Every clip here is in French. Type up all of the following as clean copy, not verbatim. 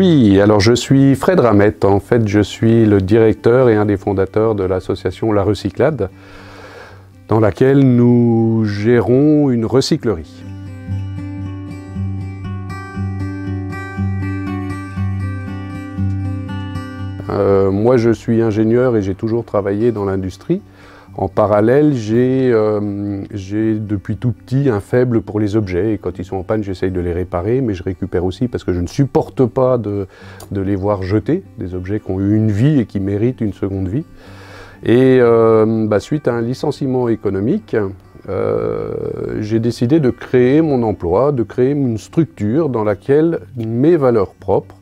Oui, alors je suis Fred Ramette. En fait, je suis le directeur et un des fondateurs de l'association La Recyclade, dans laquelle nous gérons une recyclerie. Moi, je suis ingénieur et j'ai toujours travaillé dans l'industrie. En parallèle, j'ai depuis tout petit un faible pour les objets et quand ils sont en panne, j'essaye de les réparer, mais je récupère aussi parce que je ne supporte pas de les voir jeter, des objets qui ont eu une vie et qui méritent une seconde vie. Et suite à un licenciement économique, j'ai décidé de créer mon emploi, de créer une structure dans laquelle mes valeurs propres,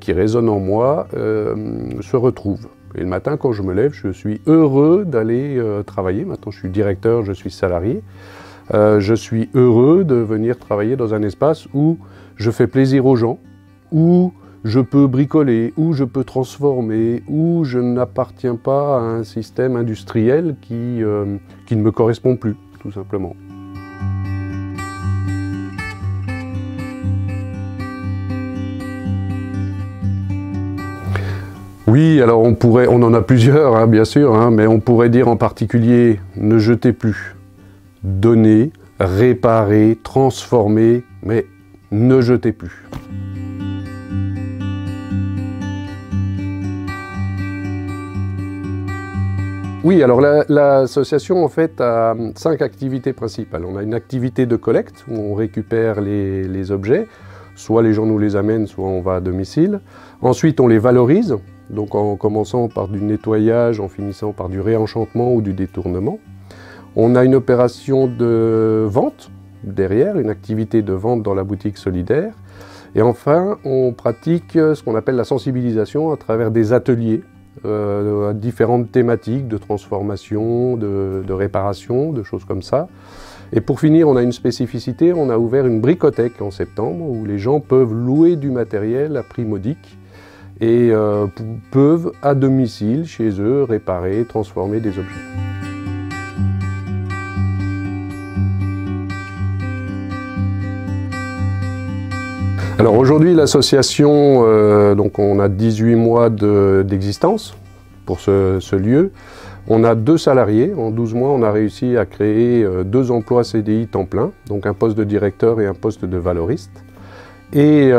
qui résonnent en moi, se retrouvent. Et le matin, quand je me lève, je suis heureux d'aller travailler. Maintenant, je suis directeur, je suis salarié. Je suis heureux de venir travailler dans un espace où je fais plaisir aux gens, où je peux bricoler, où je peux transformer, où je n'appartiens pas à un système industriel qui ne me correspond plus, tout simplement. Oui, alors on en a plusieurs, hein, bien sûr, hein, mais on pourrait dire en particulier ne jetez plus, donnez, réparez, transformez, mais ne jetez plus. Oui, alors l'association en fait a 5 activités principales. On a une activité de collecte où on récupère les objets, soit les gens nous les amènent, soit on va à domicile. Ensuite, on les valorise. Donc en commençant par du nettoyage, en finissant par du réenchantement ou du détournement. On a une opération de vente derrière, une activité de vente dans la boutique solidaire. Et enfin, on pratique ce qu'on appelle la sensibilisation à travers des ateliers à différentes thématiques de transformation, de réparation, de choses comme ça. Et pour finir, on a une spécificité, on a ouvert une bricothèque en septembre où les gens peuvent louer du matériel à prix modique et peuvent, à domicile, chez eux, réparer, transformer des objets. Alors aujourd'hui, l'association, donc on a 18 mois d'existence pour ce lieu. On a 2 salariés. En 12 mois, on a réussi à créer 2 emplois CDI temps plein, donc un poste de directeur et un poste de valoriste. Et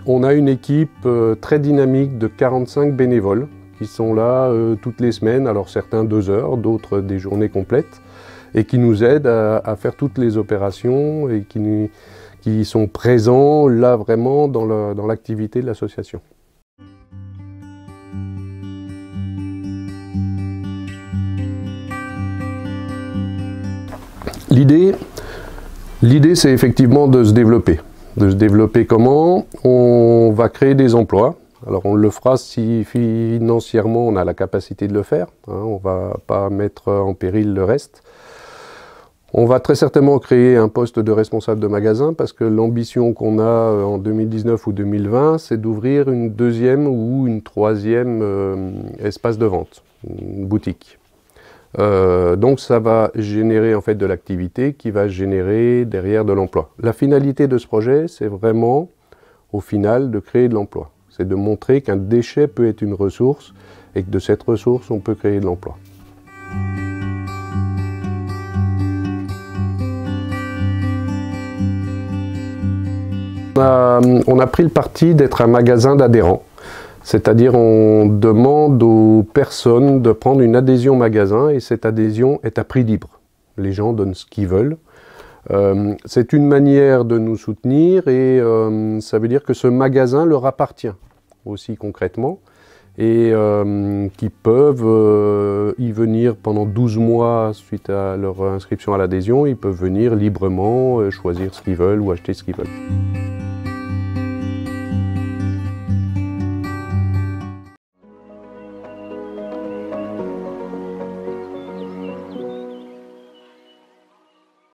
on a une équipe très dynamique de 45 bénévoles qui sont là toutes les semaines, alors certains 2 heures, d'autres des journées complètes, et qui nous aident à faire toutes les opérations et qui sont présents là vraiment dans l'activité de l'association. L'idée, c'est effectivement de se développer. De se développer comment? On va créer des emplois. Alors on le fera si financièrement on a la capacité de le faire. Hein, on ne va pas mettre en péril le reste. On va très certainement créer un poste de responsable de magasin parce que l'ambition qu'on a en 2019 ou 2020, c'est d'ouvrir une 2e ou une 3e espace de vente, une boutique. Donc ça va générer en fait de l'activité qui va générer derrière de l'emploi. La finalité de ce projet, c'est vraiment au final de créer de l'emploi. C'est de montrer qu'un déchet peut être une ressource et que de cette ressource, on peut créer de l'emploi. On a pris le parti d'être un magasin d'adhérents. C'est-à-dire on demande aux personnes de prendre une adhésion magasin et cette adhésion est à prix libre. Les gens donnent ce qu'ils veulent. C'est une manière de nous soutenir et ça veut dire que ce magasin leur appartient aussi concrètement et qu'ils peuvent y venir pendant 12 mois suite à leur inscription à l'adhésion. Ils peuvent venir librement choisir ce qu'ils veulent ou acheter ce qu'ils veulent.